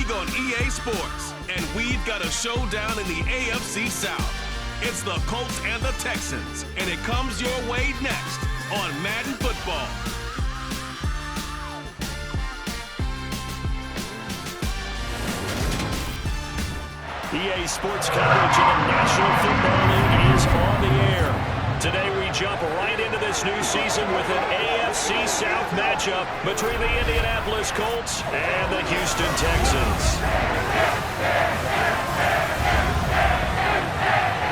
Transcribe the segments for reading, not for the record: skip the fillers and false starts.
league on EA Sports, and we've got a showdown in the AFC South. It's the Colts and the Texans, and it comes your way next on Madden Football. EA Sports coverage of the National Football League is on the air. Today we jump right into this new season with an AFC South matchup between the Indianapolis Colts and the Houston Texans.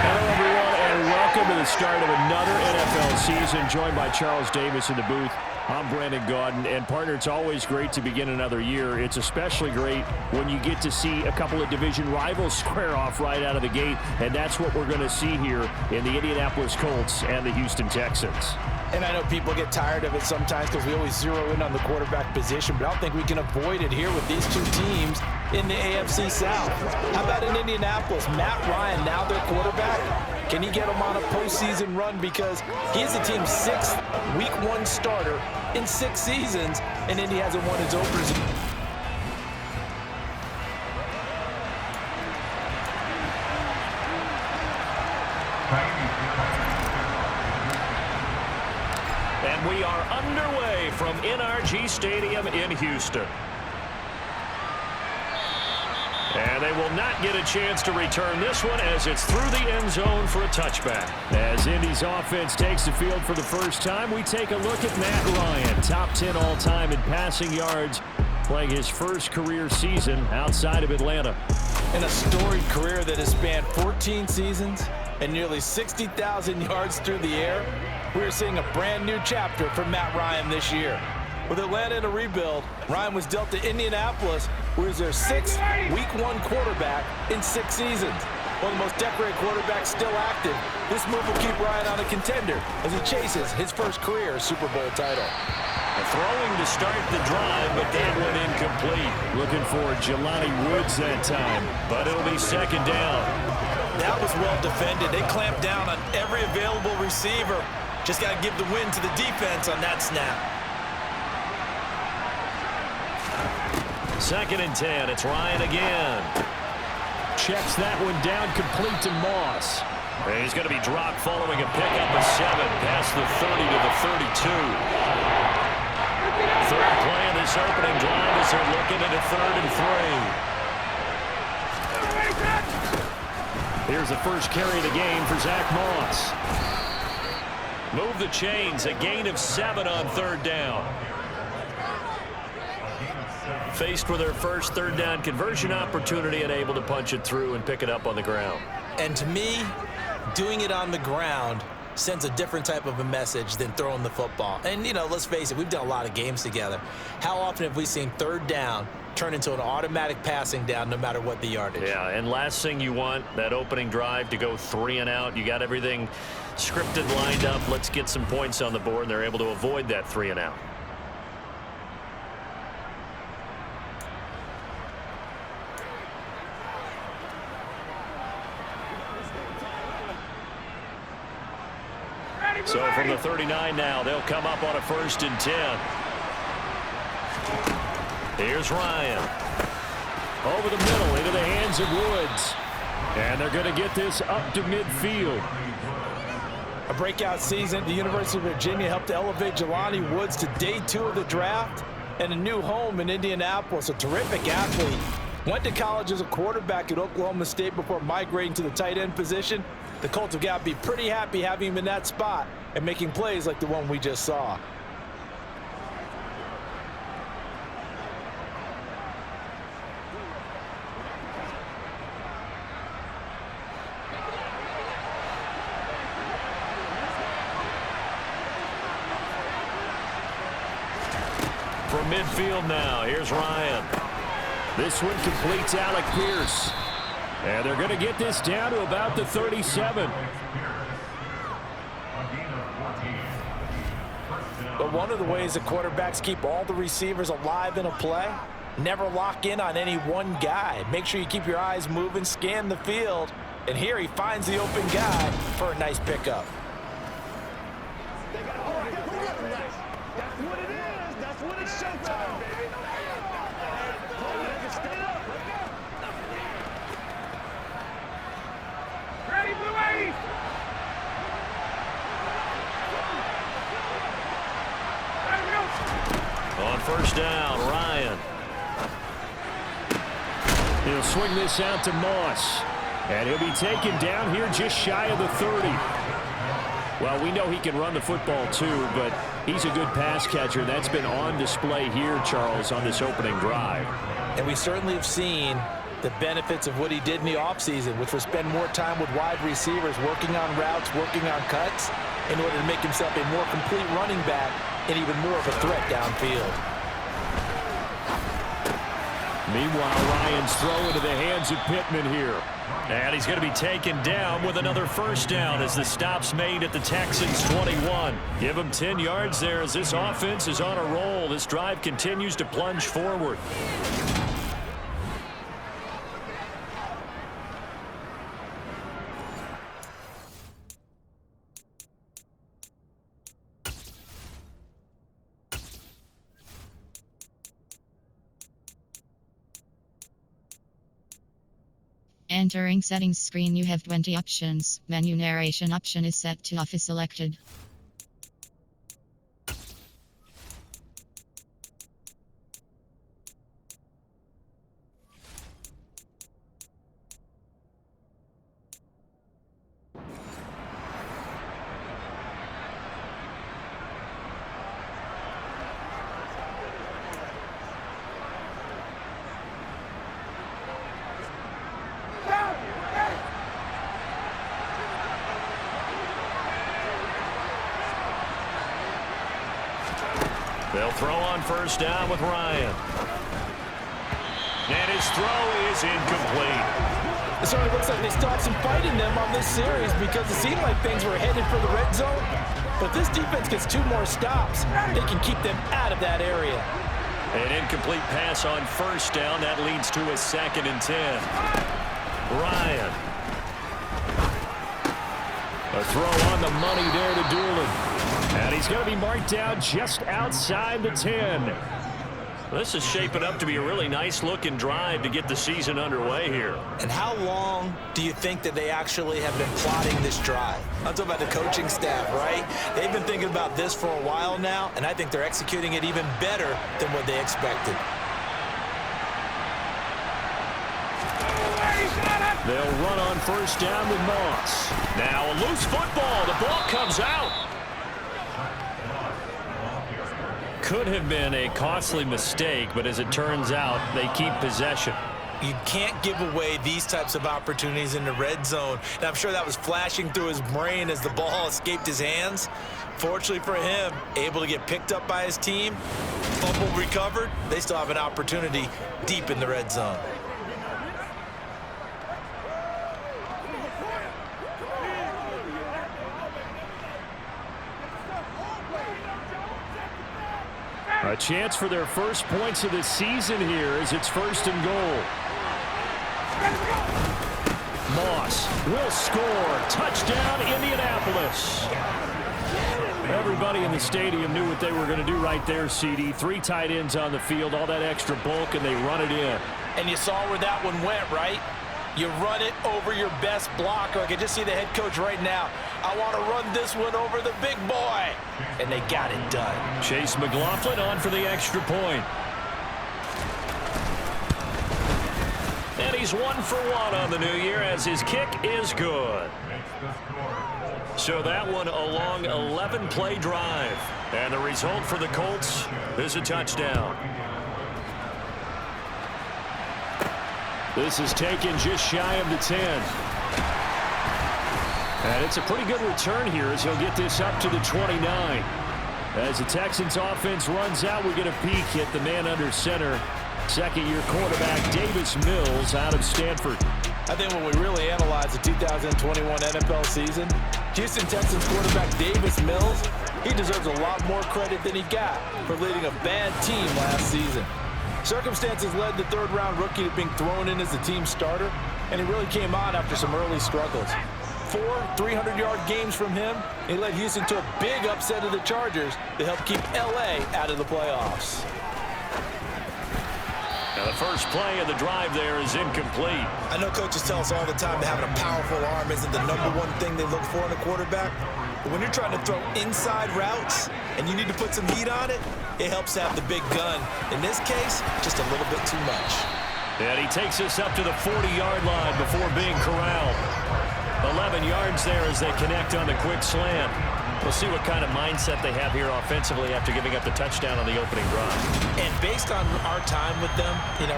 Hello everyone and welcome to the start of another NFL season, joined by Charles Davis in the booth. I'm Brandon Gaudin, and partner, it's always great to begin another year. It's especially great when you get to see a couple of division rivals square off right out of the gate, and that's what we're going to see here in the Indianapolis Colts and the Houston Texans. And I know people get tired of it sometimes because we always zero in on the quarterback position, but I don't think we can avoid it here with these two teams in the AFC South. How about in Indianapolis? Matt Ryan, now their quarterback. Can he get them on a postseason run? Because he is the team's 6th Week 1 starter in 6 seasons, and Indy hasn't won his openers. And we are underway from NRG Stadium in Houston. And they will not get a chance to return this one as it's through the end zone for a touchback. As Indy's offense takes the field for the first time, we take a look at Matt Ryan, top 10 all-time in passing yards, playing his first career season outside of Atlanta. In a storied career that has spanned 14 seasons and nearly 60,000 yards through the air, we're seeing a brand new chapter for Matt Ryan this year. With Atlanta in a rebuild, Ryan was dealt to Indianapolis, who is their 6th Week 1 quarterback in 6 seasons. One of the most decorated quarterbacks still active, this move will keep Ryan on a contender as he chases his first career Super Bowl title. Throwing to start the drive, but that one incomplete. Looking for Jelani Woods that time, but it'll be second down. That was well defended. They clamped down on every available receiver. Just got to give the win to the defense on that snap. Second and 10, it's Ryan again. Checks that one down, complete to Moss. And he's going to be dropped following a pickup of 7 past the 30 to the 32. Third play of this opening drive as they're looking at a 3rd and 3. Here's the first carry of the game for Zach Moss. Move the chains, a gain of 7 on 3rd down. Faced with their first 3rd down conversion opportunity and able to punch it through and pick it up on the ground. And to me, doing it on the ground sends a different type of a message than throwing the football. And, you know, let's face it, we've done a lot of games together. How often have we seen 3rd down turn into an automatic passing down no matter what the yardage? Yeah, and last thing you want, that opening drive to go 3 and out. You got everything scripted, lined up. Let's get some points on the board, and they're able to avoid that 3 and out. So from the 39 now, they'll come up on a 1st and 10. Here's Ryan. Over the middle into the hands of Woods. And they're going to get this up to midfield. A breakout season at the University of Virginia helped elevate Jelani Woods to day 2 of the draft and a new home in Indianapolis. A terrific athlete. Went to college as a quarterback at Oklahoma State before migrating to the tight end position. The Colts have got to be pretty happy having him in that spot and making plays like the one we just saw. From midfield now, here's Ryan. This one completes Alec Pierce. And they're going to get this down to about the 37. But one of the ways that quarterbacks keep all the receivers alive in a play, never lock in on any one guy. Make sure you keep your eyes moving, scan the field. And here he finds the open guy for a nice pickup. That's what it is. That's what it's showtime, baby. He'll swing this out to Moss. And he'll be taken down here just shy of the 30. Well, we know he can run the football too, but he's a good pass catcher. That's been on display here, Charles, on this opening drive. And we certainly have seen the benefits of what he did in the offseason, which was spend more time with wide receivers, working on routes, working on cuts, in order to make himself a more complete running back and even more of a threat downfield. Meanwhile, Ryan's throw into the hands of Pittman here. And he's going to be taken down with another first down as the stop's made at the Texans 21. Give him 10 yards there as this offense is on a roll. This drive continues to plunge forward. Entering settings screen, you have 20 options. Menu narration option is set to off is selected. They'll throw on first down with Ryan. And his throw is incomplete. It certainly looks like they still have some fight in them on this series because it seemed like things were headed for the red zone. But if this defense gets 2 more stops, they can keep them out of that area. An incomplete pass on first down. That leads to a 2nd and 10. Ryan. A throw on the money there to Doolin. And he's going to be marked down just outside the 10. This is shaping up to be a really nice-looking drive to get the season underway here. And how long do you think that they actually have been plotting this drive? I'm talking about the coaching staff, right? They've been thinking about this for a while now, and I think they're executing it even better than what they expected. They'll run on first down with Moss. Now a loose football. The ball comes out. Could have been a costly mistake, but as it turns out, they keep possession. You can't give away these types of opportunities in the red zone. And I'm sure that was flashing through his brain as the ball escaped his hands. Fortunately for him, able to get picked up by his team, fumble recovered, they still have an opportunity deep in the red zone. A chance for their first points of the season here as it's 1st and goal. Moss will score. Touchdown, Indianapolis. Everybody in the stadium knew what they were going to do right there, CD. 3 tight ends on the field, all that extra bulk, and they run it in. And you saw where that one went, right? You run it over your best blocker. I can just see the head coach right now. I want to run this one over the big boy. And they got it done. Chase McLaughlin on for the extra point. And he's 1 for 1 on the new year as his kick is good. So that one a long 11-play drive. And the result for the Colts is a touchdown. This is taken just shy of the 10. And it's a pretty good return here as he'll get this up to the 29. As the Texans offense runs out, we get a peek at the man under center. Second-year quarterback Davis Mills out of Stanford. I think when we really analyze the 2021 NFL season, Houston Texans quarterback Davis Mills, he deserves a lot more credit than he got for leading a bad team last season. Circumstances led the 3rd-round rookie to being thrown in as the team starter, and he really came on after some early struggles. 4 300-yard games from him. He led Houston to a big upset of the Chargers to help keep L.A. out of the playoffs. Now the first play of the drive there is incomplete. I know coaches tell us all the time that having a powerful arm isn't the #1 thing they look for in a quarterback. But when you're trying to throw inside routes and you need to put some heat on it, it helps have the big gun. In this case, just a little bit too much. And he takes us up to the 40-yard line before being corralled. 11 yards there as they connect on the quick slant. We'll see what kind of mindset they have here offensively after giving up the touchdown on the opening drive. And based on our time with them,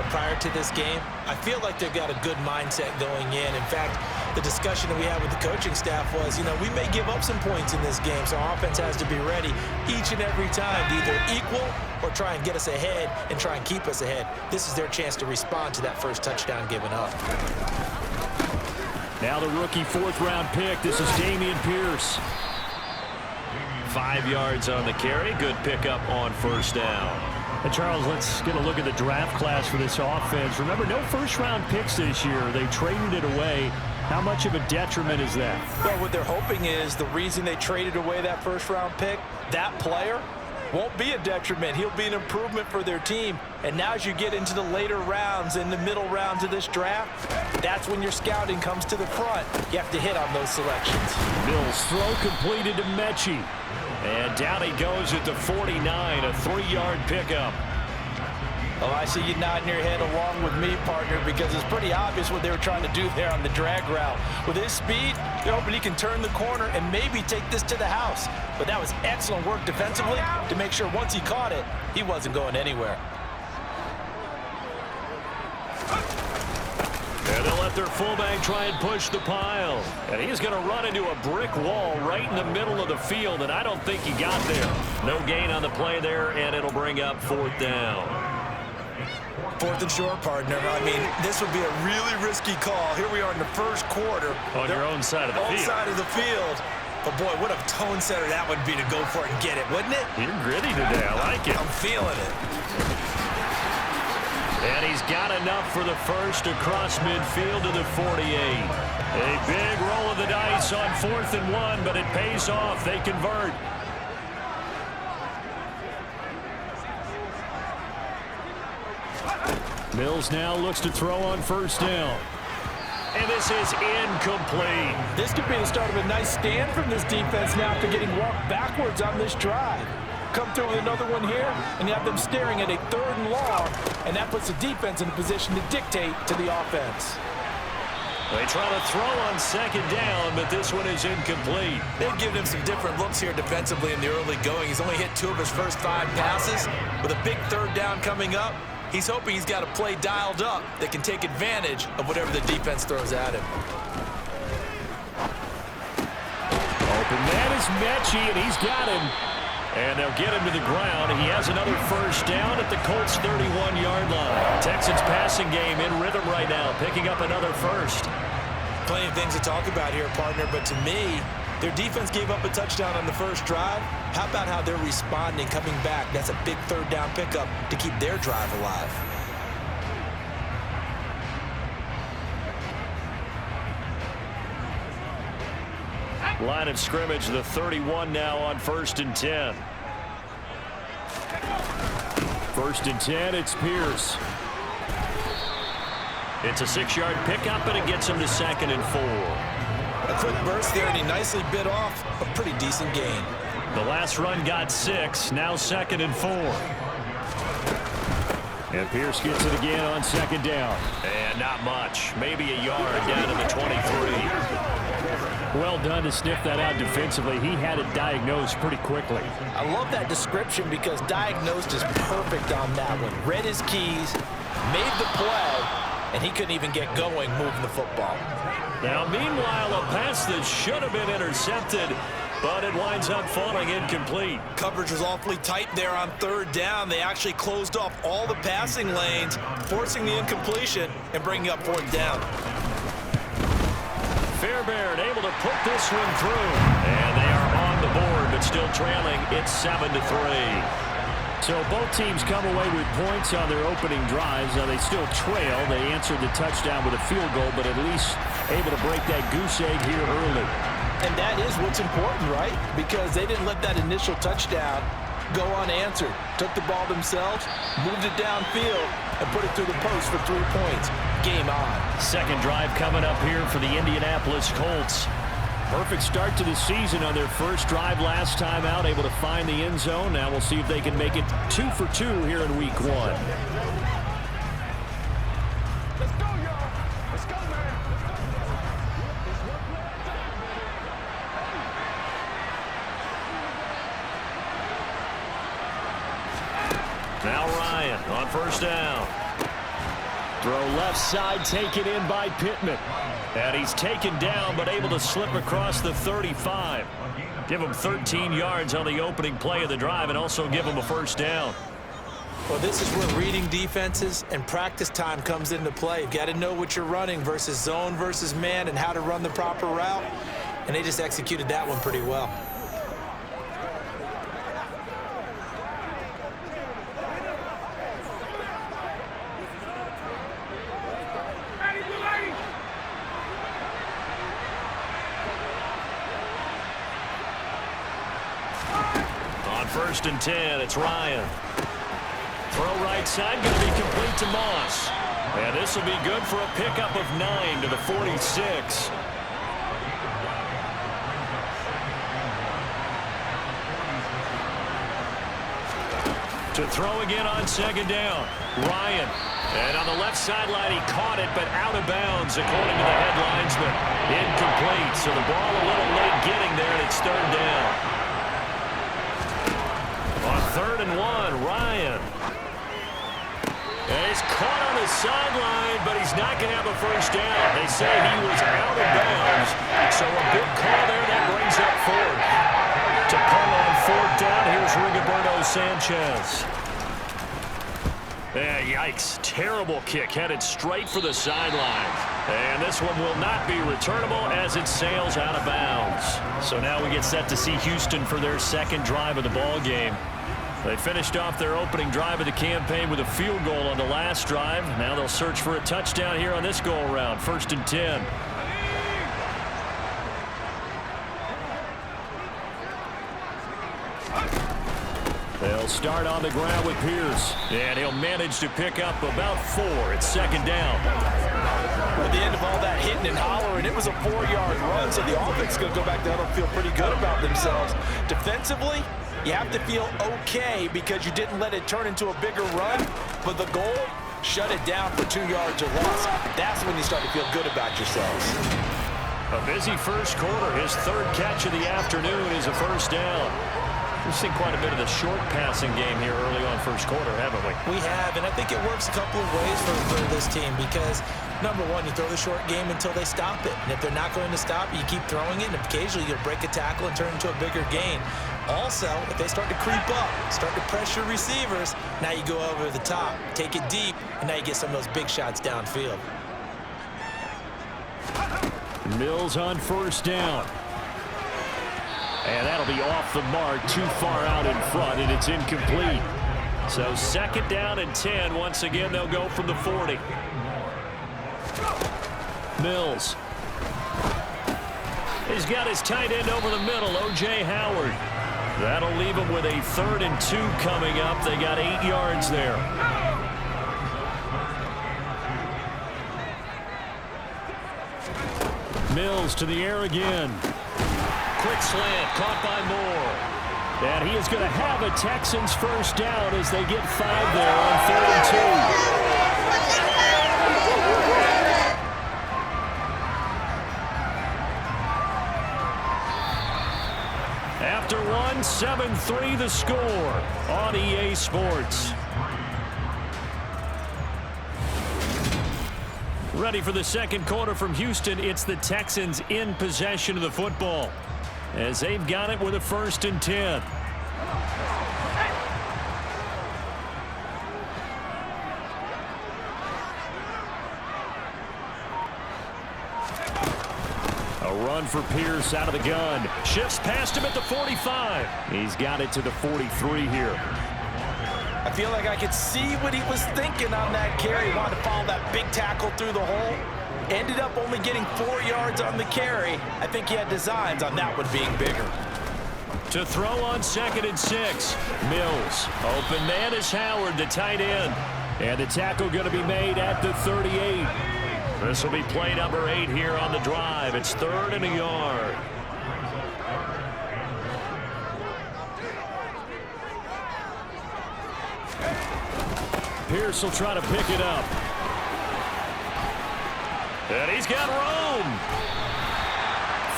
prior to this game, I feel like they've got a good mindset going in. In fact, the discussion that we had with the coaching staff was, we may give up some points in this game, so our offense has to be ready each and every time to either equal or try and get us ahead and try and keep us ahead. This is their chance to respond to that first touchdown given up. Now the rookie fourth-round pick. This is Dameon Pierce. 5 yards on the carry. Good pickup on first down. And Charles, let's get a look at the draft class for this offense. Remember, no first-round picks this year. They traded it away. How much of a detriment is that? Well, what they're hoping is the reason they traded away that first-round pick, that player won't be a detriment. He'll be an improvement for their team. And now as you get into the later rounds, in the middle rounds of this draft, that's when your scouting comes to the front. You have to hit on those selections. Mills throw completed to Mechie. And down he goes at the 49, a 3-yard pickup. Well, I see you nodding your head along with me, partner, because it's pretty obvious what they were trying to do there on the drag route. With his speed, they're hoping he can turn the corner and maybe take this to the house. But that was excellent work defensively to make sure once he caught it, he wasn't going anywhere. And they'll let their fullback try and push the pile. And he's going to run into a brick wall right in the middle of the field, and I don't think he got there. No gain on the play there, and it'll bring up fourth down. Fourth and short, partner. I mean, this would be a really risky call. Here we are in the first quarter. On your own side of the field. Own side of the field. But, boy, what a tone setter that would be to go for it and get it, wouldn't it? You're gritty today. I like it. I'm feeling it. And he's got enough for the first across midfield to the 48. A big roll of the dice on 4th and 1, but it pays off. They convert. Mills now looks to throw on first down. And this is incomplete. This could be the start of a nice stand from this defense now after getting walked backwards on this drive. Come through with another one here, and you have them staring at a 3rd and long, and that puts the defense in a position to dictate to the offense. They try to throw on 2nd down, but this one is incomplete. They've given him some different looks here defensively in the early going. He's only hit 2 of his first 5 passes. With a big 3rd down coming up, he's hoping he's got a play dialed up that can take advantage of whatever the defense throws at him. Open man is Mechie, and he's got him. And they'll get him to the ground. He has another first down at the Colts' 31-yard line. Texans passing game in rhythm right now, picking up another first. Plenty of things to talk about here, partner, but to me, their defense gave up a touchdown on the first drive. How about how they're responding, coming back? That's a big 3rd down pickup to keep their drive alive. Line of scrimmage, the 31 now on 1st and 10. 1st and 10, it's Pierce. It's a 6-yard pickup, and it gets him to 2nd and 4. A quick burst there, and he nicely bit off a pretty decent gain. The last run got 6, now 2nd and 4. And Pierce gets it again on 2nd down. And not much, maybe a yard down to the 23. Well done to sniff that out defensively. He had it diagnosed pretty quickly. I love that description because diagnosed is perfect on that one. Read his keys, made the play, and he couldn't even get going moving the football. Now, meanwhile, a pass that should have been intercepted, but it winds up falling incomplete. Coverage was awfully tight there on 3rd down. They actually closed off all the passing lanes, forcing the incompletion and bringing up 4th down. Fairbairn able to put this one through. And they are on the board, but still trailing. It's 7-3. So both teams come away with points on their opening drives. Now they still trail. They answered the touchdown with a field goal, but at least able to break that goose egg here early. And that is what's important, right? Because they didn't let that initial touchdown go unanswered. Took the ball themselves, moved it downfield, and put it through the post for 3 points. Game on. 2nd drive coming up here for the Indianapolis Colts. Perfect start to the season on their first drive last time out, able to find the end zone. Now we'll see if they can make it 2 for 2 here in week 1. Now Ryan on first down. Throw left side, taken in by Pittman. And he's taken down, but able to slip across the 35. Give him 13 yards on the opening play of the drive and also give him a first down. Well, this is where reading defenses and practice time comes into play. You've got to know what you're running versus zone versus man and how to run the proper route. And they just executed that one pretty well. On first and 10, it's Ryan. Throw right side, going to be complete to Moss. And this will be good for a pickup of 9 to the 46. To throw again on second down, Ryan. And on the left sideline, he caught it, but out of bounds, according to the headlinesman. Incomplete, so the ball a little late getting there, and it's third down. On 3rd and 1, Ryan. And he's caught on the sideline, but he's not going to have a first down. They say he was out of bounds, so a big call there that brings up 4th. To punt on 4th down, here's Rigoberto Sanchez. Yikes, terrible kick, headed straight for the sideline. And this one will not be returnable as it sails out of bounds. So now we get set to see Houston for their second drive of the ball game. They finished off their opening drive of the campaign with a field goal on the last drive. Now they'll search for a touchdown here on this go-around. 1st and 10. They'll start on the ground with Pierce. And he'll manage to pick up about 4. It's 2nd down. At the end of all that hitting and hollering, it was a 4-yard run, so the offense is going to go back down and feel pretty good about themselves. Defensively, you have to feel okay because you didn't let it turn into a bigger run, but the goal, shut it down for 2 yards or less. That's when you start to feel good about yourselves. A busy first quarter. His 3rd catch of the afternoon is a first down. We've seen quite a bit of the short passing game here early on first quarter, haven't we? We have, and I think it works a couple of ways for this team because, number one, you throw the short game until they stop it. And if they're not going to stop it, you keep throwing it, and occasionally you'll break a tackle and turn it into a bigger gain. Also, if they start to creep up, start to pressure receivers, now you go over the top, take it deep, and now you get some of those big shots downfield. Mills on first down. And that'll be off the mark, too far out in front, and it's incomplete. So 2nd down and 10. Once again, they'll go from the 40. Mills. He's got his tight end over the middle, O.J. Howard. That'll leave him with a 3rd and 2 coming up. They got 8 yards there. Mills to the air again. Quick slant, caught by Moore. And he is going to have a Texans first down as they get 5 there on 3rd and 2. After 1, 7-3 the score on EA Sports. Ready for the second quarter from Houston. It's the Texans in possession of the football as they've got it with a 1st and 10. A run for Pierce out of the gun. Shifts past him at the 45. He's got it to the 43 here. I feel like I could see what he was thinking on that carry. He wanted to follow that big tackle through the hole. Ended up only getting 4 yards on the carry. I think he had designs on that one being bigger. To throw on 2nd and 6. Mills. Open man is Howard, the tight end. And the tackle going to be made at the 38. This will be play number 8 here on the drive. It's 3rd and a yard. Pierce will try to pick it up. And he's got room.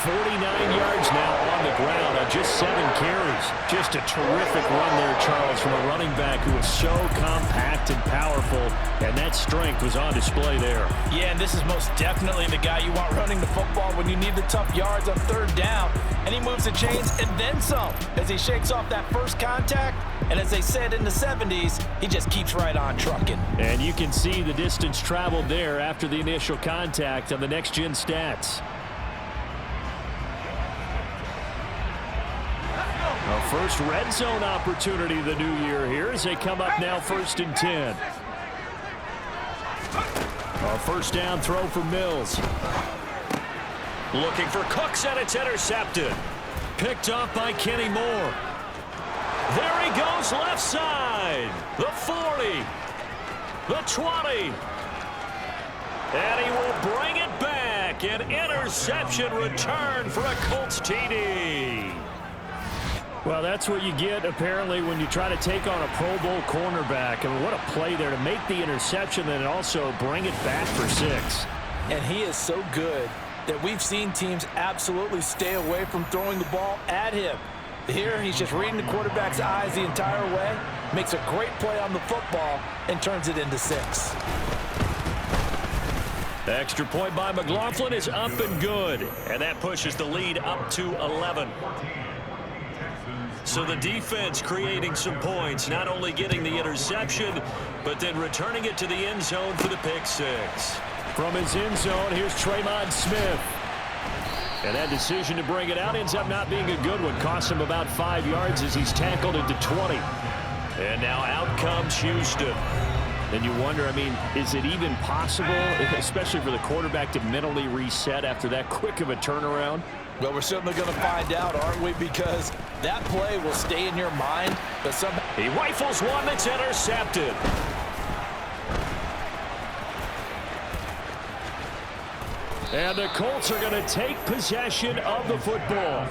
49 yards now on the ground on just 7 carries. Just a terrific run there, Charles, from a running back who is so compact and powerful, and that strength was on display there. Yeah, and this is most definitely the guy you want running the football when you need the tough yards on 3rd down. And he moves the chains and then some as he shakes off that first contact. And as they said in the 70s, he just keeps right on trucking. And you can see the distance traveled there after the initial contact on the next-gen stats. Our first red zone opportunity of the new year here as they come up now 1st and 10. Our first down throw for Mills. Looking for Cooks, and it's intercepted. Picked off by Kenny Moore. There he goes left side. The 40. The 20. And he will bring it back. An interception return for a Colts TD. Well, that's what you get, apparently, when you try to take on a Pro Bowl cornerback. I mean, what a play there to make the interception and also bring it back for 6. And he is so good that we've seen teams absolutely stay away from throwing the ball at him. Here, he's just reading the quarterback's eyes the entire way, makes a great play on the football, and turns it into 6. The extra point by McLaughlin is up and good. And that pushes the lead up to 11. So the defense creating some points, not only getting the interception, but then returning it to the end zone for the pick 6. From his end zone, here's Tremont Smith. And that decision to bring it out ends up not being a good one. Costs him about 5 yards as he's tackled into 20. And now out comes Houston. And you wonder, I mean, is it even possible, especially for the quarterback, to mentally reset after that quick of a turnaround? Well, we're certainly going to find out, aren't we? Because that play will stay in your mind, but somehow he rifles one that's intercepted. And the Colts are going to take possession of the football.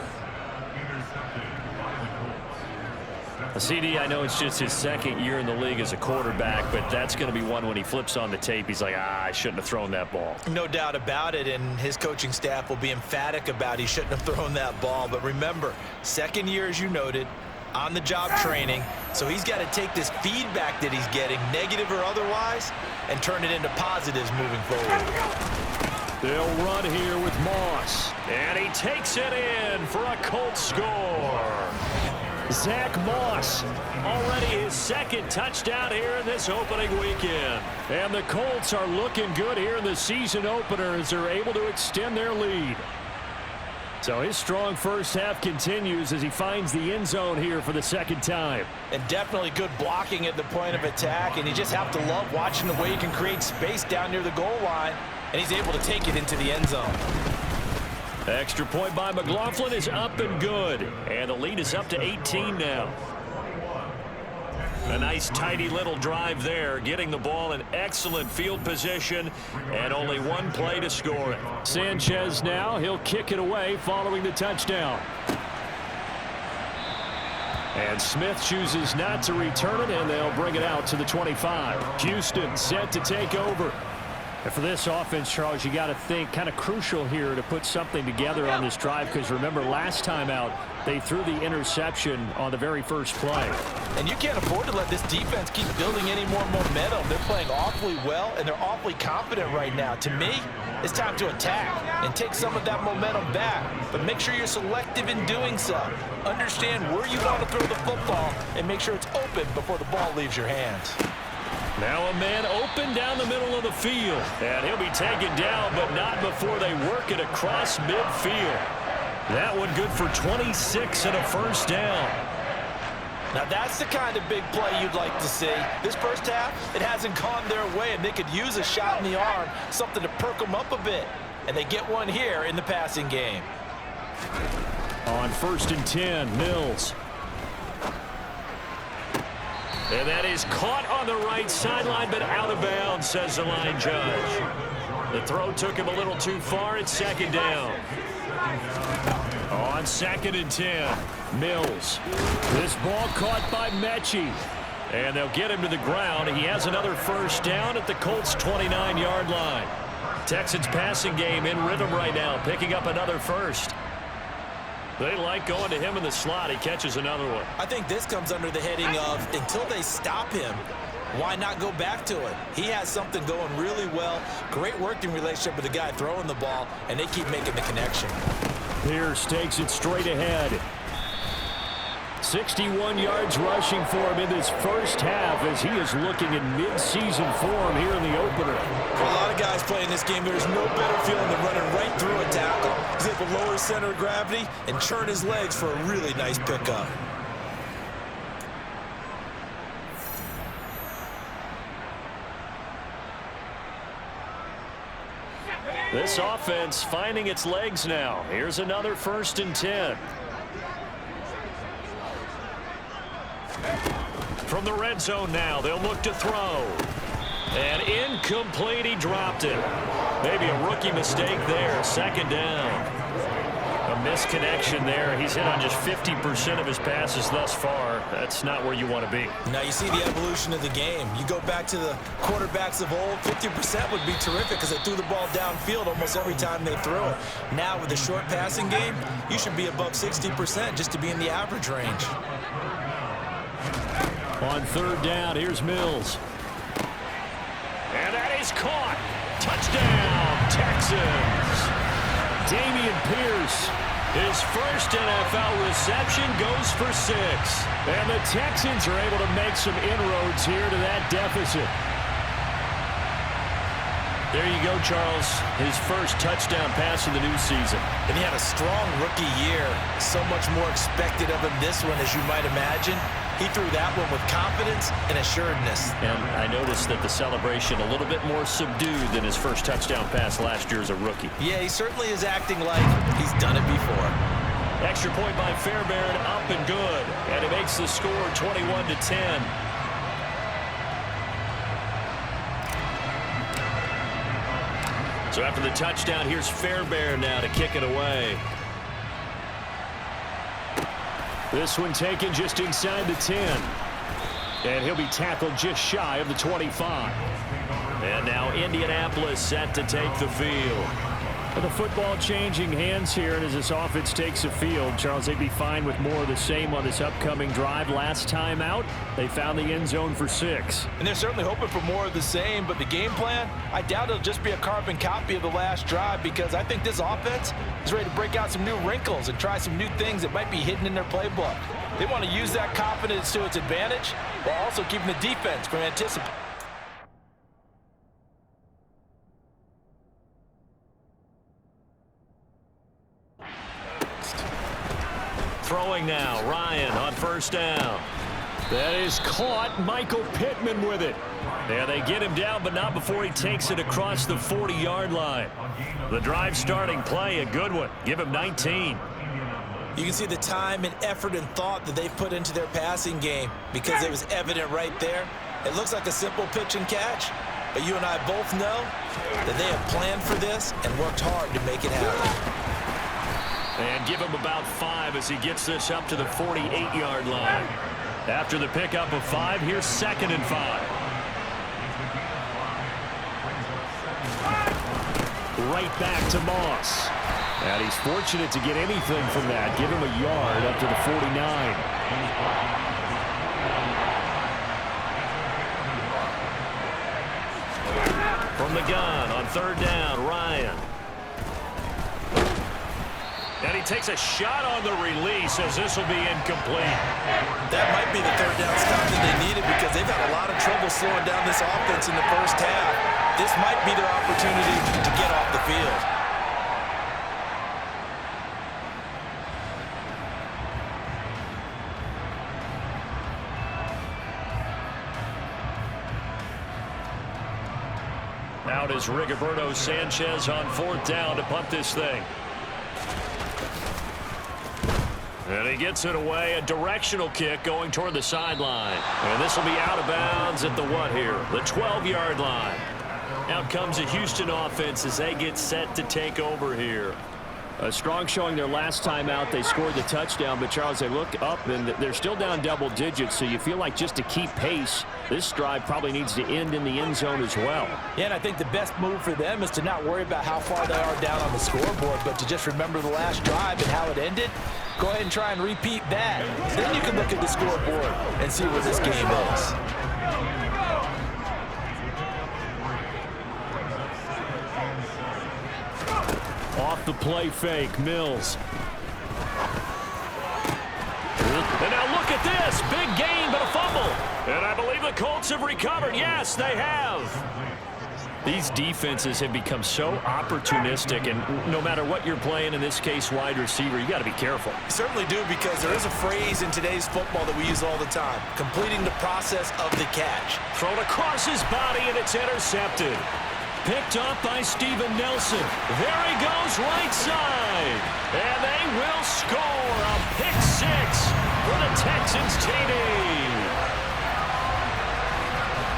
CD, I know it's just his 2nd year in the league as a quarterback, but that's going to be one when he flips on the tape. He's like, I shouldn't have thrown that ball. No doubt about it, and his coaching staff will be emphatic about he shouldn't have thrown that ball. But remember, 2nd year, as you noted, on-the-job training, so he's got to take this feedback that he's getting, negative or otherwise, and turn it into positives moving forward. They'll run here with Moss. And he takes it in for a Colts score. Zach Moss, already his 2nd touchdown here in this opening weekend. And the Colts are looking good here in the season opener as they're able to extend their lead. So his strong first half continues as he finds the end zone here for the 2nd time. And definitely good blocking at the point of attack, and you just have to love watching the way he can create space down near the goal line, and he's able to take it into the end zone. The extra point by McLaughlin is up and good. And the lead is up to 18 now. A nice tidy little drive there, getting the ball in excellent field position, and only one play to score it. Sanchez now, he'll kick it away following the touchdown. And Smith chooses not to return it, and they'll bring it out to the 25. Houston set to take over. And for this offense, Charles, you got to think kind of crucial here to put something together on this drive, because remember last time out they threw the interception on the very first play. And you can't afford to let this defense keep building any more momentum. They're playing awfully well, and they're awfully confident right now. To me, it's time to attack and take some of that momentum back. But make sure you're selective in doing so. Understand where you want to throw the football and make sure it's open before the ball leaves your hands. Now a man open down the middle of the field. And he'll be taken down, but not before they work it across midfield. That one good for 26 and a first down. Now that's the kind of big play you'd like to see. This first half, it hasn't gone their way, and they could use a shot in the arm, something to perk them up a bit. And they get one here in the passing game. On 1st and 10, Mills. And that is caught on the right sideline, but out of bounds, says the line judge. The throw took him a little too far. It's 2nd down. On 2nd and 10, Mills. This ball caught by Mechie. And they'll get him to the ground. He has another first down at the Colts' 29-yard line. Texans passing game in rhythm right now, picking up another first. They like going to him in the slot. He catches another one. I think this comes under the heading of until they stop him, why not go back to it? He has something going really well. Great working relationship with the guy throwing the ball, and they keep making the connection. Pierce takes it straight ahead. 61 yards rushing for him in this first half as he is looking in mid-season form here in the opener. For a lot of guys playing this game, there's no better feeling than running right through a tackle. He's able to lower his center of gravity and churn his legs for a really nice pickup. This offense finding its legs now. Here's another 1st and 10. From the red zone now, they'll look to throw. And incomplete, he dropped it. Maybe a rookie mistake there, 2nd down. A misconnection there. He's hit on just 50% of his passes thus far. That's not where you want to be. Now you see the evolution of the game. You go back to the quarterbacks of old, 50% would be terrific because they threw the ball downfield almost every time they threw it. Now with the short passing game, you should be above 60% just to be in the average range. On 3rd down, here's Mills. And that is caught. Touchdown, Texans. Damian Pierce. His first NFL reception goes for 6. And the Texans are able to make some inroads here to that deficit. There you go, Charles. His first touchdown pass of the new season. And he had a strong rookie year. So much more expected of him this one, as you might imagine. He threw that one with confidence and assuredness. And I noticed that the celebration a little bit more subdued than his first touchdown pass last year as a rookie. Yeah, he certainly is acting like he's done it before. Extra point by Fairbairn, up and good. And it makes the score 21-10. So after the touchdown, here's Fairbairn now to kick it away. This one taken just inside the 10. And he'll be tackled just shy of the 25. And now Indianapolis set to take the field. With the football changing hands here, and as this offense takes the field, Charles, they'd be fine with more of the same on this upcoming drive. Last time out, they found the end zone for 6. And they're certainly hoping for more of the same, but the game plan, I doubt it'll just be a carbon copy of the last drive, because I think this offense is ready to break out some new wrinkles and try some new things that might be hidden in their playbook. They want to use that confidence to its advantage while also keeping the defense from anticipating. Throwing now, Ryan on 1st down. That is caught. Michael Pittman with it. Yeah, they get him down, but not before he takes it across the 40-yard line. The drive starting play, a good one. Give him 19. You can see the time and effort and thought that they put into their passing game because it was evident right there. It looks like a simple pitch and catch, but you and I both know that they have planned for this and worked hard to make it happen. And give him about 5 as he gets this up to the 48-yard line. After the pickup of 5, here's 2nd and 5. Right back to Moss. And he's fortunate to get anything from that. Give him a yard up to the 49. From the gun on 3rd down, Ryan. And he takes a shot on the release as this will be incomplete. That might be the 3rd down stop that they needed because they've had a lot of trouble slowing down this offense in the first half. This might be their opportunity to get off the field. Out is Rigoberto Sanchez on 4th down to punt this thing. And he gets it away, a directional kick going toward the sideline. And this will be out of bounds at the what here? The 12-yard line. Out comes the Houston offense as they get set to take over here. A strong showing their last time out. They scored the touchdown, but Charles, they look up and they're still down double digits, so you feel like just to keep pace, this drive probably needs to end in the end zone as well. Yeah, and I think the best move for them is to not worry about how far they are down on the scoreboard, but to just remember the last drive and how it ended. Go ahead and try and repeat that. Then you can look at the scoreboard and see where this game is. Off the play fake, Mills. And now look at this. Big gain, but a fumble. And I believe the Colts have recovered. Yes, they have. These defenses have become so opportunistic, and no matter what you're playing, in this case, wide receiver, you got to be careful. You certainly do, because there is a phrase in today's football that we use all the time: completing the process of the catch. Thrown across his body, and it's intercepted. Picked up by Steven Nelson. There he goes, right side. And they will score a pick six for the Texans TD.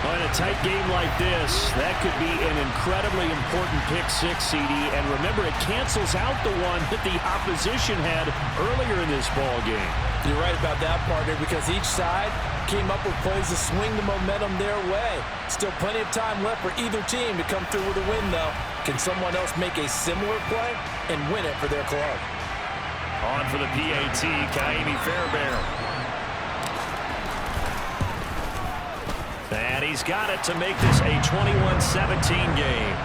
Well, in a tight game like this, that could be an incredibly important pick six, CD. And remember, it cancels out the one that the opposition had earlier in this ball game. You're right about that, partner, because each side came up with plays to swing the momentum their way. Still plenty of time left for either team to come through with a win, though. Can someone else make a similar play and win it for their club? On for the PAT, Kaimi Fairbairn. And he's got it to make this a 21-17 game.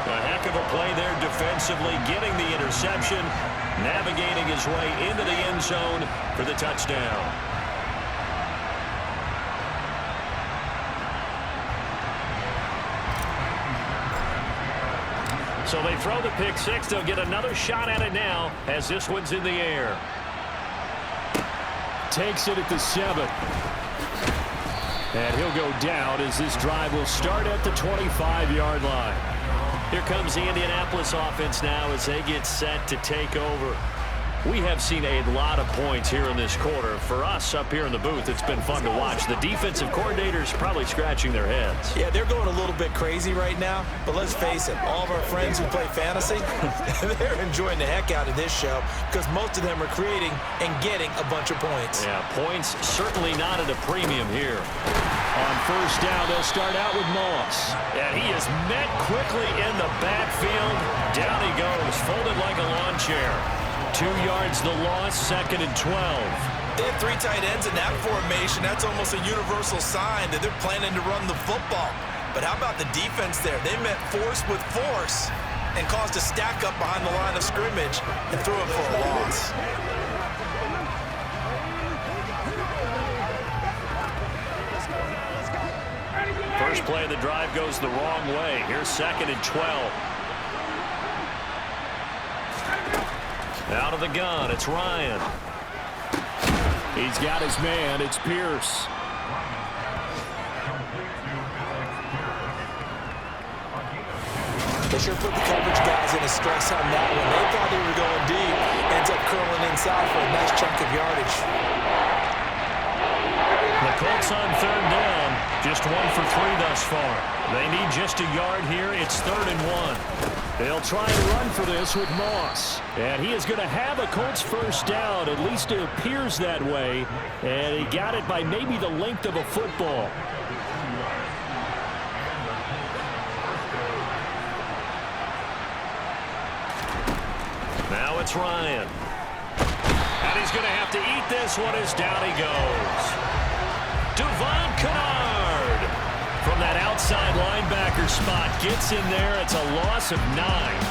A heck of a play there defensively, getting the interception, navigating his way into the end zone for the touchdown. So they throw the pick six. They'll get another shot at it now as this one's in the air. Takes it at the 7. And he'll go down as this drive will start at the 25-yard line. Here comes the Indianapolis offense now as they get set to take over. We have seen a lot of points here in this quarter. For us up here in the booth, it's been fun to watch. The defensive coordinators probably scratching their heads. Yeah, they're going a little bit crazy right now, but let's face it, all of our friends who play fantasy, they're enjoying the heck out of this show because most of them are creating and getting a bunch of points. Yeah, points certainly not at a premium here. On first down, they'll start out with Moss. And he is met quickly in the backfield. Down he goes, folded like a lawn chair. 2 yards the loss, 2nd and 12. They have 3 tight ends in that formation. That's almost a universal sign that they're planning to run the football. But how about the defense there? They met force with force and caused a stack up behind the line of scrimmage and threw it for a loss. First play of the drive goes the wrong way. Here's 2nd and 12. Out of the gun, it's Ryan. He's got his man. It's Pierce. They sure put the coverage guys in a stress on that one. They thought they were going deep. Ends up curling inside for a nice chunk of yardage. The Colts on 3rd down. Just 1 for 3 thus far. They need just a yard here. It's 3rd and 1. They'll try and run for this with Moss. And he is going to have a Colts first down. At least it appears that way. And he got it by maybe the length of a football. Now it's Ryan. And he's going to have to eat this one as down he goes. Devon Kennard from that outside linebacker spot gets in there. It's a loss of 9.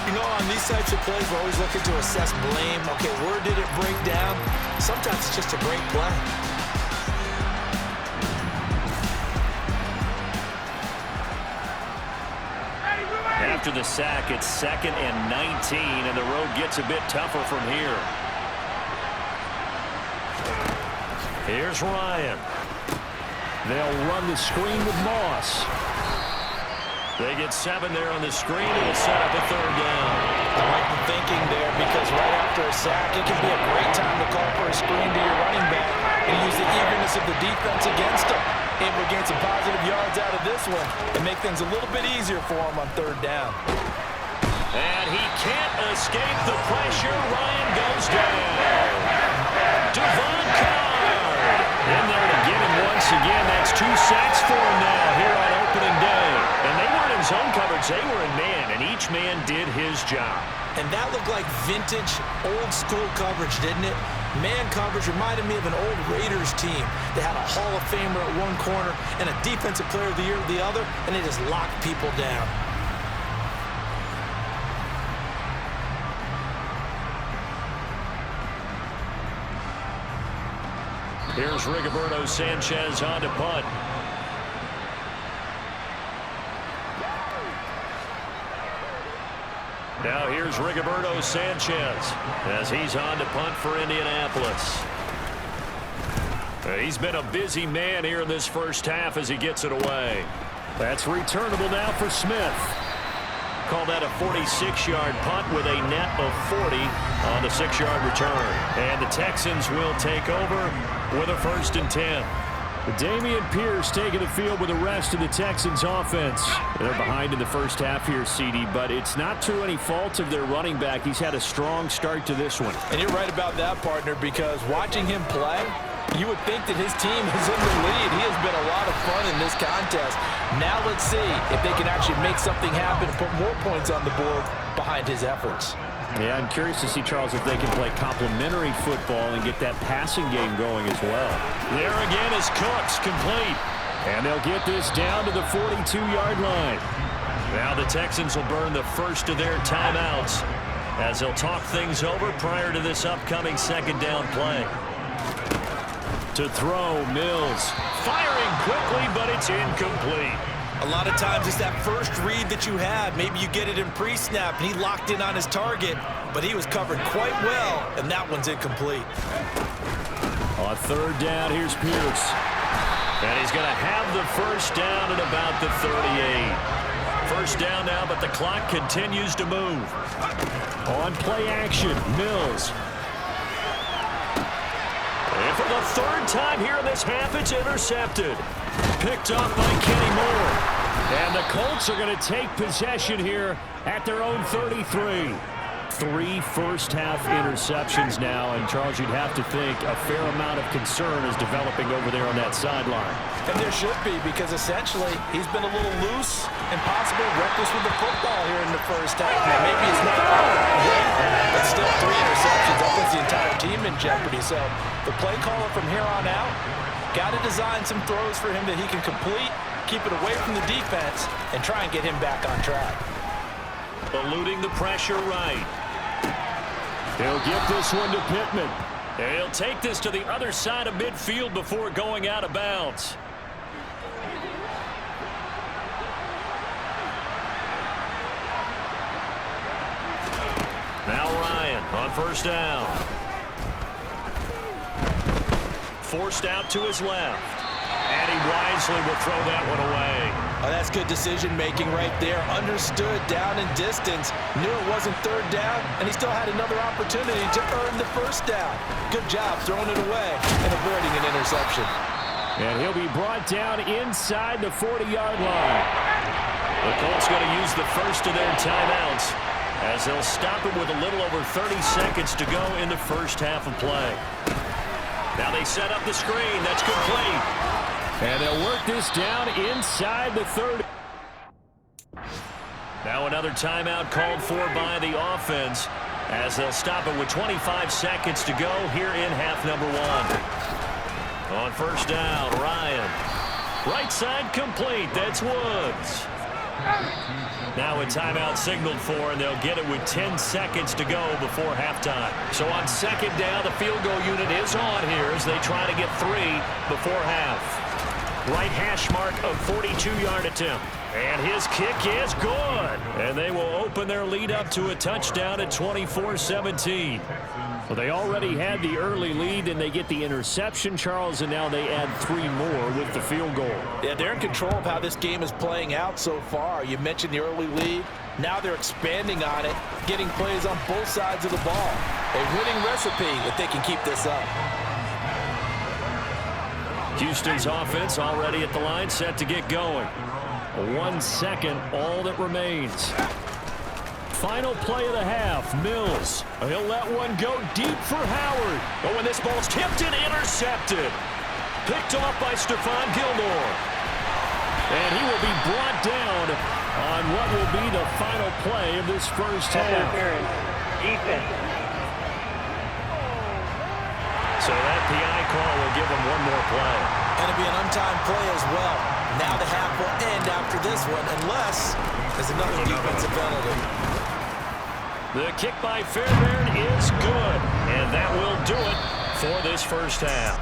You know, on these types of plays, we're always looking to assess blame. Okay, where did it break down? Sometimes it's just a great play. After the sack, it's 2nd and 19, and the road gets a bit tougher from here. Here's Ryan. They'll run the screen with Moss. They get 7 there on the screen, and it'll set up a 3rd down. I like the thinking there because right after a sack, it can be a great time to call for a screen to your running back and use the eagerness of the defense against them. Able to gain some positive yards out of this one and make things a little bit easier for them on 3rd down. And he can't escape the pressure. Ryan goes down. Devon Card in there to get him once again. That's 2 sacks for him now here on opening day. And they weren't in zone coverage. They were in man, and each man did his job. And that looked like vintage, old-school coverage, didn't it? Man coverage reminded me of an old Raiders team. They had a Hall of Famer at one corner and a Defensive Player of the Year at the other, and they just locked people down. Here's Rigoberto Sanchez on to punt. Now here's Rigoberto Sanchez as he's on to punt for Indianapolis. He's been a busy man here in this first half as he gets it away. That's returnable now for Smith. Call that a 46-yard punt with a net of 40 on the 6-yard return. And the Texans will take over with a 1st and 10. Dameon Pierce taking the field with the rest of the Texans offense. They're behind in the first half here, CD, but it's not through any fault of their running back. He's had a strong start to this one. And you're right about that, partner, because watching him play, you would think that his team is in the lead. He has been a lot of fun in this contest. Now let's see if they can actually make something happen and put more points on the board behind his efforts. Yeah, I'm curious to see, Charles, if they can play complementary football and get that passing game going as well. There again is Cooks, complete. And they'll get this down to the 42-yard line. Now the Texans will burn the first of their timeouts as they'll talk things over prior to this upcoming 2nd down play. To throw, Mills. Firing quickly, but it's incomplete. A lot of times it's that first read that you have. Maybe you get it in pre-snap, and he locked in on his target, but he was covered quite well, and that one's incomplete. On 3rd down, here's Pierce. And he's going to have the first down at about the 38. First down now, but the clock continues to move. On play action, Mills. And for the 3rd time here in this half, it's intercepted. Picked off by Kenny Moore. And the Colts are going to take possession here at their own 33. 3 first-half interceptions now, and Charles, you'd have to think a fair amount of concern is developing over there on that sideline. And there should be, because essentially he's been a little loose and possibly reckless with the football here in the first half. Now, maybe it's not great, but still 3 interceptions. That puts the entire team in jeopardy. So the play caller from here on out got to design some throws for him that he can complete, keep it away from the defense, and try and get him back on track. Eluding the pressure right. He'll get this one to Pittman. He'll take this to the other side of midfield before going out of bounds. Now Ryan on 1st down. Forced out to his left. And he wisely will throw that one away. Oh, that's good decision-making right there. Understood down and distance. Knew it wasn't 3rd down, and he still had another opportunity to earn the 1st down. Good job throwing it away and avoiding an interception. And he'll be brought down inside the 40-yard line. The Colts going to use the first of their timeouts as they'll stop him with a little over 30 seconds to go in the first half of play. Now they set up the screen. That's complete. And they'll work this down inside the 30. Now another timeout called for by the offense as they'll stop it with 25 seconds to go here in half number 1. On 1st down, Ryan. Right side complete. That's Woods. Now a timeout signaled for, and they'll get it with 10 seconds to go before halftime. So on 2nd down, the field goal unit is on here as they try to get 3 before half. Right hash mark of 42-yard attempt. And his kick is good. And they will open their lead up to a touchdown at 24-17. Well, they already had the early lead, and they get the interception, Charles, and now they add 3 more with the field goal. Yeah, they're in control of how this game is playing out so far. You mentioned the early lead. Now they're expanding on it, getting plays on both sides of the ball. A winning recipe if they can keep this up. Houston's offense already at the line, set to get going. 1 second, all that remains. final play of the half. Mills. He'll let one go deep for Howard. Oh, and this ball's tipped and intercepted. Picked off by Stephon Gilmore. And he will be brought down on what will be the final play of this first half. Defense. So that PI call will give him one more play. And it'll be an untimed play as well. Now the half will end after this one, unless there's another defensive penalty. The kick by Fairbairn is good, and that will do it for this first half.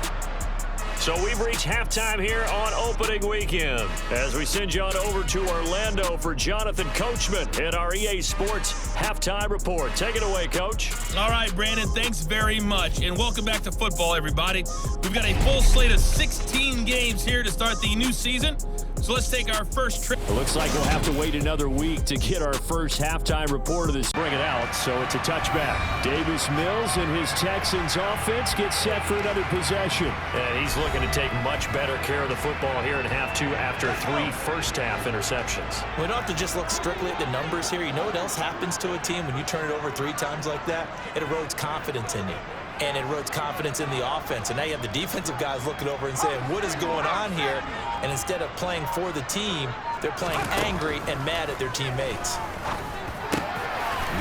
So we've reached halftime here on opening weekend as we send you on over to Orlando for Jonathan Coachman in our EA Sports Halftime Report. Take it away, Coach. All right, Brandon, thanks very much. And welcome back to football, everybody. We've got a full slate of 16 games here to start the new season. So let's take our first trip. It looks like we'll have to wait another week to get our first halftime report of this. Bring it out, so it's a touchback. Davis Mills and his Texans offense get set for another possession. And he's looking to take much better care of the football here in half two after 3 first-half interceptions. We don't have to just look strictly at the numbers here. You know what else happens to a team when you turn it over 3 times like that? It erodes confidence in you. And it erodes confidence in the offense. And now you have the defensive guys looking over and saying, what is going on here? And instead of playing for the team, they're playing angry and mad at their teammates.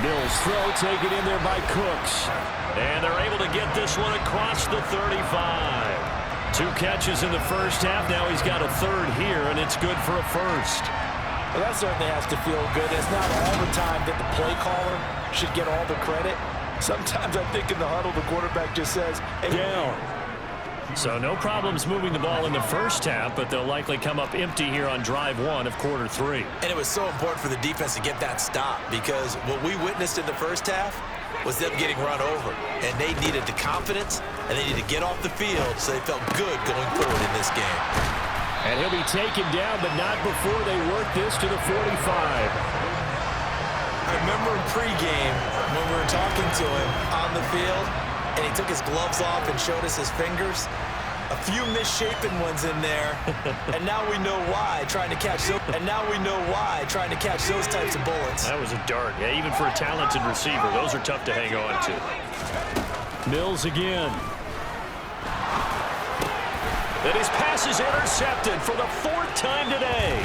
Mills throw taken in there by Cooks. And they're able to get this one across the 35. 2 catches in the first half. Now he's got a third here, and it's good for a first. Well, that certainly has to feel good. It's not all the time that the play caller should get all the credit. Sometimes I think in the huddle, the quarterback just says, hey, down. So no problems moving the ball in the first half, but they'll likely come up empty here on drive 1 of quarter 3. And it was so important for the defense to get that stop because what we witnessed in the first half was them getting run over. And they needed the confidence, and they needed to get off the field so they felt good going forward in this game. And he'll be taken down, but not before they work this to the 45. I remember in pregame when we were talking to him on the field, and he took his gloves off and showed us his fingers. A few misshapen ones in there, and now we know why trying to catch those. And now we know why trying to catch those types of bullets. That was a dart. Yeah, even for a talented receiver, those are tough to hang on to. Mills again. And his pass is intercepted for the 4th time today.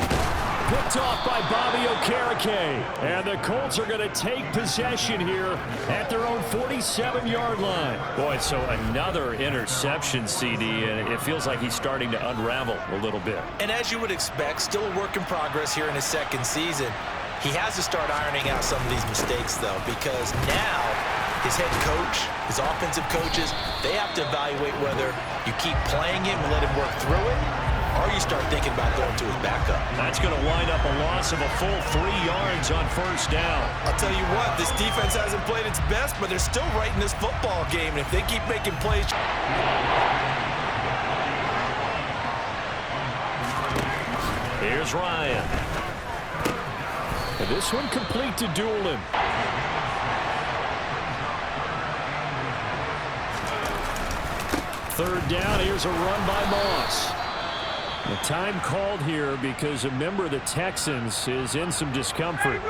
Picked off by Bobby Okereke. And the Colts are going to take possession here at their own 47-yard line. Boy, so another interception, CD, and it feels like he's starting to unravel a little bit. And as you would expect, still a work in progress here in his 2nd season. He has to start ironing out some of these mistakes, though, because now his head coach, his offensive coaches, they have to evaluate whether you keep playing him and let him work through it, or you start thinking about going to his backup. That's going to wind up a loss of a full 3 yards on first down. I'll tell you what, this defense hasn't played its best, but they're still right in this football game. And if they keep making plays... Here's Ryan. And this one complete to Doolin. Third down, here's a run by Moss. The time called here because a member of the Texans is in some discomfort.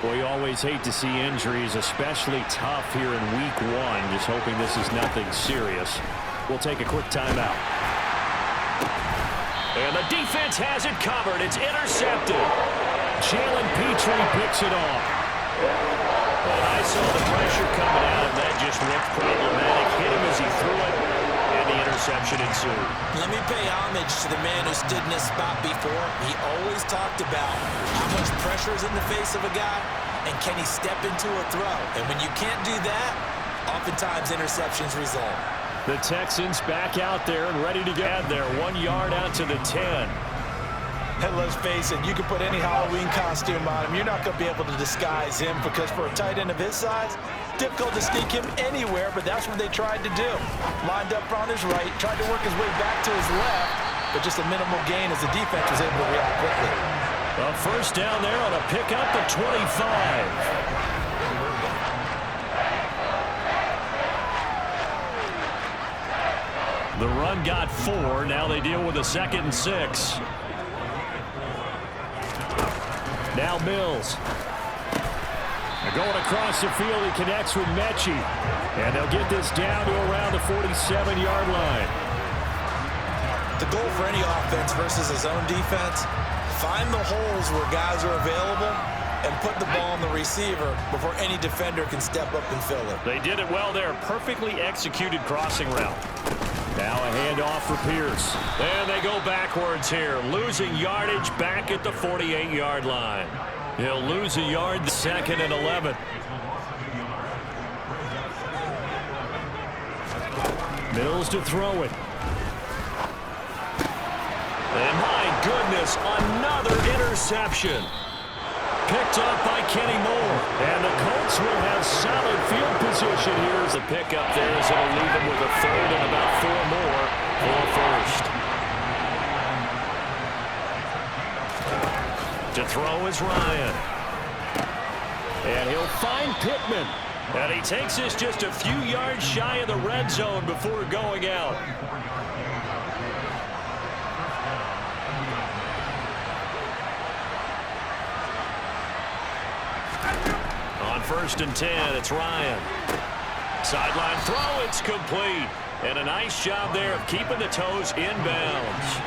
Well, you always hate to see injuries, especially tough here in week 1. Just hoping this is nothing serious. We'll take a quick timeout. And the defense has it covered. It's intercepted. Jalen Petrie picks it off. And I saw the pressure coming out, and that just looked problematic. Hit him as he threw it, and the interception ensued. Let me pay homage to the man who stood in this spot before. He always talked about how much pressure is in the face of a guy, and can he step into a throw. And when you can't do that, oftentimes interceptions result. The Texans back out there and ready to get there. 1 yard out to the 10. And let's face it, you can put any Halloween costume on him. You're not going to be able to disguise him because for a tight end of his size, difficult to sneak him anywhere, but that's what they tried to do. Lined up on his right, tried to work his way back to his left, but just a minimal gain as the defense was able to react quickly. A first down there on a pickup at 25. The run got 4. Now they deal with a 2nd and 6. Now Mills. Going across the field, he connects with Mechie. And they'll get this down to around the 47-yard line. The goal for any offense versus his own defense, find the holes where guys are available and put the ball on the receiver before any defender can step up and fill it. They did it well there. Perfectly executed crossing route. Now a handoff for Pierce. And they go backwards here, losing yardage back at the 48-yard line. He'll lose a yard, 2nd and 11. Mills to throw it. And my goodness, another interception. Picked up by Kenny Moore. And the Colts will have solid field position here. The pickup there is going to leave them with a 3rd and about 4 more for a 1st. To throw is Ryan. And he'll find Pittman. And he takes this just a few yards shy of the red zone before going out. On 1st and 10, it's Ryan. Sideline throw, it's complete. And a nice job there of keeping the toes in bounds.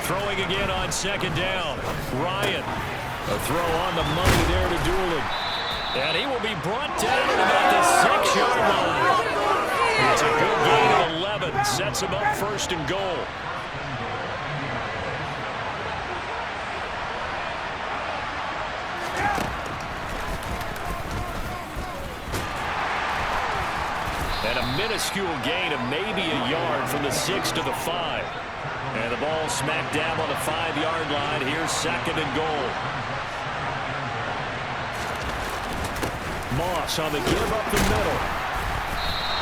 Throwing again on 2nd down. Ryan. A throw on the money there to Doolin. And he will be brought down at about the 6-yard line. It's a good gain of 11. Sets him up 1st and goal. And a minuscule gain of maybe a yard from the 6 to the 5. And the ball smacked down on the 5-yard line. Here's 2nd and goal. Moss on the give up the middle.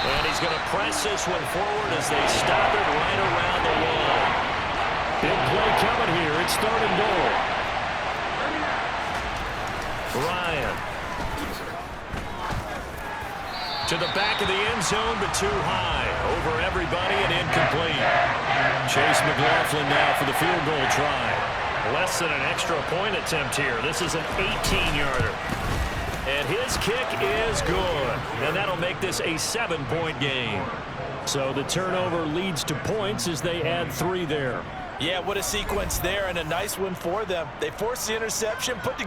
And he's going to press this one forward as they stop it right around the line. Big play coming here. It's 3rd and goal. Ryan. To the back of the end zone, but too high. Over everybody and incomplete. Chase McLaughlin now for the field goal try. Less than an extra point attempt here. This is an 18-yarder. And his kick is good. And that'll make this a 7-point game. So the turnover leads to points as they add 3 there. Yeah, what a sequence there and a nice one for them. They forced the interception, put together